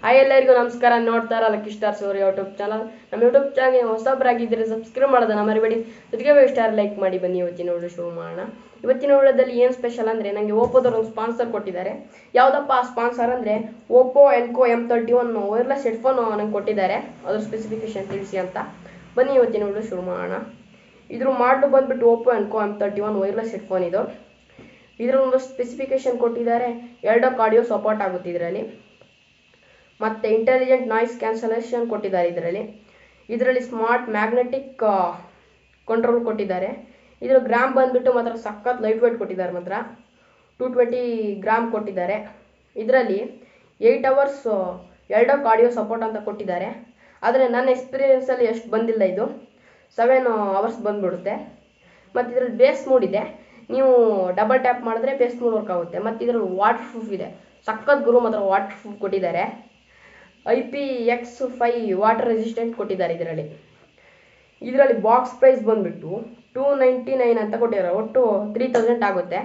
Hi ಎಲ್ಲರಿಗೂ ನಮಸ್ಕಾರ. ನೋಡ್ತಾ ಇರಲ್ಲ ಕಿಸ್ಟಾರ್ ಸೂರ್ಯ ಯೂಟ್ಯೂಬ್ ಚಾನಲ್. ನಮ್ಮ ಯೂಟ್ಯೂಬ್ ಚಾನಲ್ ಹೊಸಬರಾಗಿದ್ದರೆ ಸಬ್ಸ್ಕ್ರೈಬ್ ಮಾಡೋದನ್ನ ಮರಿಬೇಡಿ. ಜೊತೆಗೆ ಸ್ಟಾರ್ ಲೈಕ್ ಮಾಡಿ ಬನ್ನಿ. ಇವತ್ತಿನ ವಿಡಿಯೋ ಶುರು ಮಾಡೋಣ. ಇವತ್ತಿನ ವಿಡಿಯೋದಲ್ಲಿ ಏನು ಸ್ಪೆಷಲ್ ಅಂದರೆ ನನಗೆ ಓಪೋದವರು ಒಂದು ಸ್ಪಾನ್ಸರ್ ಕೊಟ್ಟಿದ್ದಾರೆ. ಯಾವುದಪ್ಪ ಆ ಸ್ಪಾನ್ಸರ್ ಅಂದರೆ ಓಪೋ ಎನ್ಕೋ M31 ವೈರ್ಲೆಸ್ ಹೆಡ್ಫೋನ್ ನನಗೆ ಕೊಟ್ಟಿದ್ದಾರೆ. ಅದ್ರ ಸ್ಪೆಸಿಫಿಕೇಶನ್ ತಿಳಿಸಿ ಅಂತ. ಬನ್ನಿ ಇವತ್ತಿನ ವಿಡಿಯೋ ಶುರು ಮಾಡೋಣ. ಇದ್ರ ಮಾಡಲು ಬಂದುಬಿಟ್ಟು ಓಪೋ ಎನ್ಕೋ M31 ವೈರ್ಲೆಸ್ ಹೆಡ್ಫೋನ್ ಇದು. ಇದರ ಒಂದು ಸ್ಪೆಸಿಫಿಕೇಶನ್ ಕೊಟ್ಟಿದ್ದಾರೆ. 2 ಆಡಿಯೋ ಸಪೋರ್ಟ್ ಆಗುತ್ತೆ ಇದರಲ್ಲಿ. ಮತ್ತು ಇಂಟೆಲಿಜೆಂಟ್ ನಾಯ್ಸ್ ಕ್ಯಾನ್ಸಲೇಷನ್ ಕೊಟ್ಟಿದ್ದಾರೆ ಇದರಲ್ಲಿ ಸ್ಮಾರ್ಟ್ ಮ್ಯಾಗ್ನೆಟಿಕ್ ಕಂಟ್ರೋಲ್ ಕೊಟ್ಟಿದ್ದಾರೆ. ಇದರ ಗ್ರಾಮ್ ಬಂದುಬಿಟ್ಟು ಮಾತ್ರ ಸಖತ್ ಲೈಟ್ ವೇಟ್ ಕೊಟ್ಟಿದ್ದಾರೆ. ಮಾತ್ರ 220 ಗ್ರಾಮ್ ಕೊಟ್ಟಿದ್ದಾರೆ. ಇದರಲ್ಲಿ 8 hours 2 ಆಡಿಯೋ ಸಪೋರ್ಟ್ ಅಂತ ಕೊಟ್ಟಿದ್ದಾರೆ. ಆದರೆ ನನ್ನ ಎಕ್ಸ್ಪೀರಿಯೆನ್ಸಲ್ಲಿ ಎಷ್ಟು ಬಂದಿಲ್ಲ, ಇದು 7 hours ಬಂದುಬಿಡುತ್ತೆ. ಮತ್ತು ಇದರಲ್ಲಿ ಬೇಸ್ ಮೋಡ್ ಇದೆ. ನೀವು ಡಬಲ್ ಟ್ಯಾಪ್ ಮಾಡಿದ್ರೆ ಬೇಸ್ ಮೋಡ್ ವರ್ಕ್ ಆಗುತ್ತೆ. ಮತ್ತು ಇದರಲ್ಲಿ ವಾಟರ್ ಪ್ರೂಫ್ ಇದೆ. ಸಖತ್ ಗುರು ಮಾತ್ರ ವಾಟರ್ ಪ್ರೂಫ್ ಕೊಟ್ಟಿದ್ದಾರೆ. IPX5 ವಾಟರ್ ರೆಸಿಸ್ಟೆಂಟ್ ಕೊಟ್ಟಿದ್ದಾರೆ. ಇದರಲ್ಲಿ ಬಾಕ್ಸ್ ಪ್ರೈಸ್ ಬಂದುಬಿಟ್ಟು 299 ಅಂತ ಕೊಟ್ಟಿದ್ದಾರೆ. ಒಟ್ಟು 3000 ಆಗುತ್ತೆ.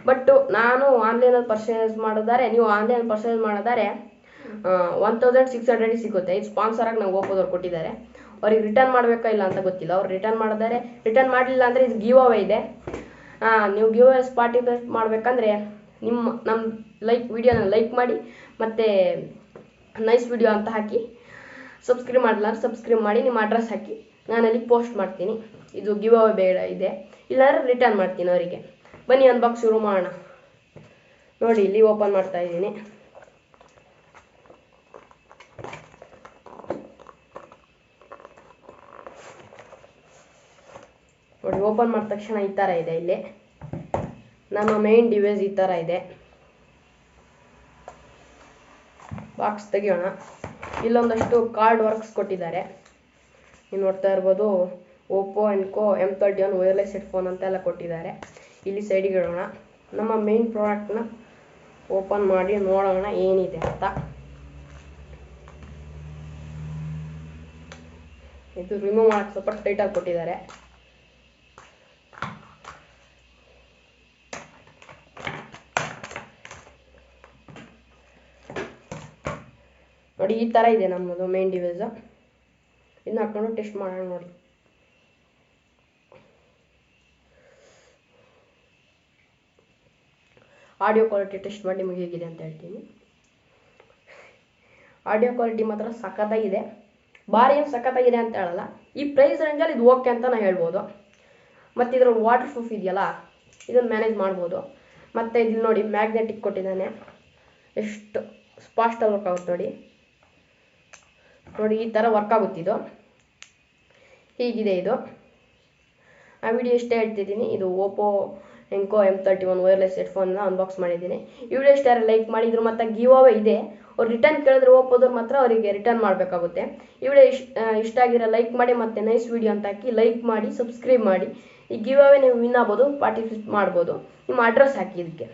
ಬಟ್ ನಾನು ಆನ್ಲೈನಲ್ಲಿ ಪರ್ಚೇಸ್ ಮಾಡಿದರೆ, ನೀವು ಆನ್ಲೈನ್ ಪರ್ಚೇಸ್ ಮಾಡಿದರೆ 1600 ಸಿಗುತ್ತೆ. ಇದು ಸ್ಪಾನ್ಸರಾಗಿ ನಂಗೆ ಓಪೋದವ್ರು ಕೊಟ್ಟಿದ್ದಾರೆ. ಅವ್ರಿಗೆ ರಿಟರ್ನ್ ಮಾಡಬೇಕಾ ಇಲ್ಲ ಅಂತ ಗೊತ್ತಿಲ್ಲ. ಅವ್ರು ರಿಟರ್ನ್ ಮಾಡಿದರೆ, ರಿಟರ್ನ್ ಮಾಡಲಿಲ್ಲ ಅಂದರೆ ಇದು ಗಿವ್ ಅವೇ ಇದೆ. ನೀವು ಗಿವ್ ಅವೇ ಪಾರ್ಟಿಸಿಪೇಟ್ ಮಾಡಬೇಕಂದ್ರೆ ನಮ್ಮ ವಿಡಿಯೋನ ಲೈಕ್ ಮಾಡಿ, ಮತ್ತು ನೈಸ್ ವಿಡಿಯೋ ಅಂತ ಹಾಕಿ, ಸಬ್ಸ್ಕ್ರೈಬ್ ಮಾಡಲ್ಲ ಸಬ್ಸ್ಕ್ರೈಬ್ ಮಾಡಿ, ನಿಮ್ಮ ಅಡ್ರೆಸ್ ಹಾಕಿ, ನಾನು ಅಲ್ಲಿ ಪೋಸ್ಟ್ ಮಾಡ್ತೀನಿ. ಇದು ಗಿವ್ ಅವೇ ಬೇಡ ಇದೆ, ಇಲ್ಲಾಂದರೆ ರಿಟರ್ನ್ ಮಾಡ್ತೀನಿ ಅವರಿಗೆ. ಬನ್ನಿ ಅನ್ಬಾಕ್ಸ್ ಶುರು ಮಾಡೋಣ. ನೋಡಿ, ಇಲ್ಲಿ ಓಪನ್ ಮಾಡ್ತಾ ಇದ್ದೀನಿ. ನೋಡಿ, ಓಪನ್ ಮಾಡಿದ ತಕ್ಷಣ ಈ ಥರ ಇದೆ. ಇಲ್ಲಿ ನಮ್ಮ ಮೇನ್ ಡಿವೈಸ್ ಈ ಥರ ಇದೆ. ಬಾಕ್ಸ್ ತೆಗಿಯೋಣ. ಇಲ್ಲೊಂದಷ್ಟು ಕಾರ್ಡ್ ವರ್ಕ್ಸ್ ಕೊಟ್ಟಿದ್ದಾರೆ. ನೀವು ನೋಡ್ತಾ ಇರ್ಬೋದು, ಓಪೋ ಎನ್ಕೋ M31 ವೈರ್ಲೆಸ್ ಹೆಡ್ಫೋನ್ ಅಂತೆಲ್ಲ ಕೊಟ್ಟಿದ್ದಾರೆ. ಇಲ್ಲಿ ಸೈಡಿಗೆ ಇಡೋಣ. ನಮ್ಮ ಮೇನ್ ಪ್ರಾಡಕ್ಟ್ನ ಓಪನ್ ಮಾಡಿ ನೋಡೋಣ ಏನಿದೆ ಅಂತ. ಇದು ರಿಮೂವ್ ಮಾಡೋಕ್ಕೆ ಸ್ವಲ್ಪ ಟೈಟಾಗಿ ಕೊಟ್ಟಿದ್ದಾರೆ. ನೋಡಿ, ಈ ಥರ ಇದೆ ನಮ್ಮದು ಮೇನ್ ಡಿವೈಸ್. ಇದನ್ನ ಹಾಕೊಂಡು ಟೆಸ್ಟ್ ಮಾಡೋಣ. ನೋಡಿ, ಆಡಿಯೋ ಕ್ವಾಲಿಟಿ ಟೆಸ್ಟ್ ಮಾಡಿ ನಿಮಗೆ ಹೇಗಿದೆ ಅಂತ ಹೇಳ್ತೀನಿ. ಆಡಿಯೋ ಕ್ವಾಲಿಟಿ ಮಾತ್ರ ಸಖತ್ತಾಗಿದೆ. ಭಾರಿ ಏನು ಸಖತ್ತಾಗಿದೆ ಅಂತ ಹೇಳಲ್ಲ. ಈ ಪ್ರೈಸ್ ರೇಂಜಲ್ಲಿ ಇದು ಓಕೆ ಅಂತ ನಾನು ಹೇಳ್ಬೋದು. ಮತ್ತು ಇದರ ವಾಟರ್ ಪ್ರೂಫ್ ಇದೆಯಲ್ಲ, ಇದನ್ನು ಮ್ಯಾನೇಜ್ ಮಾಡ್ಬೋದು. ಮತ್ತು ಇಲ್ಲಿ ನೋಡಿ, ಮ್ಯಾಗ್ನೆಟಿಕ್ ಕೊಟ್ಟಿದ್ದಾನೆ. ಎಷ್ಟು ಫಾಸ್ಟಾಗಿ ವರ್ಕ್ ಆಗುತ್ತೆ ನೋಡಿ. ನೋಡಿ, ಈ ಥರ ವರ್ಕ್ ಆಗುತ್ತಿದ್ದು. ಹೀಗಿದೆ ಇದು. ಆ ವಿಡಿಯೋ ಇಷ್ಟೇ ಹೇಳ್ತಿದ್ದೀನಿ. ಇದು ಓಪೋ ಎನ್ಕೋ M31 ವೈರ್ಲೆಸ್ ಹೆಡ್ಫೋನ್ನ ಅನ್ಬಾಕ್ಸ್ ಮಾಡಿದ್ದೀನಿ. ಈ ವಿಡಿಯೋ ಇಷ್ಟ ಲೈಕ್ ಮಾಡಿದ್ರು. ಮತ್ತು ಗಿವ್ ಅವೇ ಇದೆ. ಅವ್ರು ರಿಟರ್ನ್ ಕೇಳಿದ್ರೆ ಓಪೋದವ್ರು ಮಾತ್ರ ಅವರಿಗೆ ರಿಟರ್ನ್ ಮಾಡಬೇಕಾಗುತ್ತೆ. ಈ ವಿಡಿಯೋ ಇಷ್ಟ ಆಗಿರೋ ಲೈಕ್ ಮಾಡಿ, ಮತ್ತು ನೈಸ್ ವಿಡಿಯೋ ಅಂತ ಹಾಕಿ ಲೈಕ್ ಮಾಡಿ, ಸಬ್ಸ್ಕ್ರೈಬ್ ಮಾಡಿ. ಈ ಗಿವ್ ಅವೇ ನೀವು ವಿನ್ ಆಗ್ಬೋದು, ಪಾರ್ಟಿಸಿಪೇಟ್ ಮಾಡ್ಬೋದು. ನಿಮ್ಮ ಅಡ್ರೆಸ್ ಹಾಕಿ ಇದಕ್ಕೆ.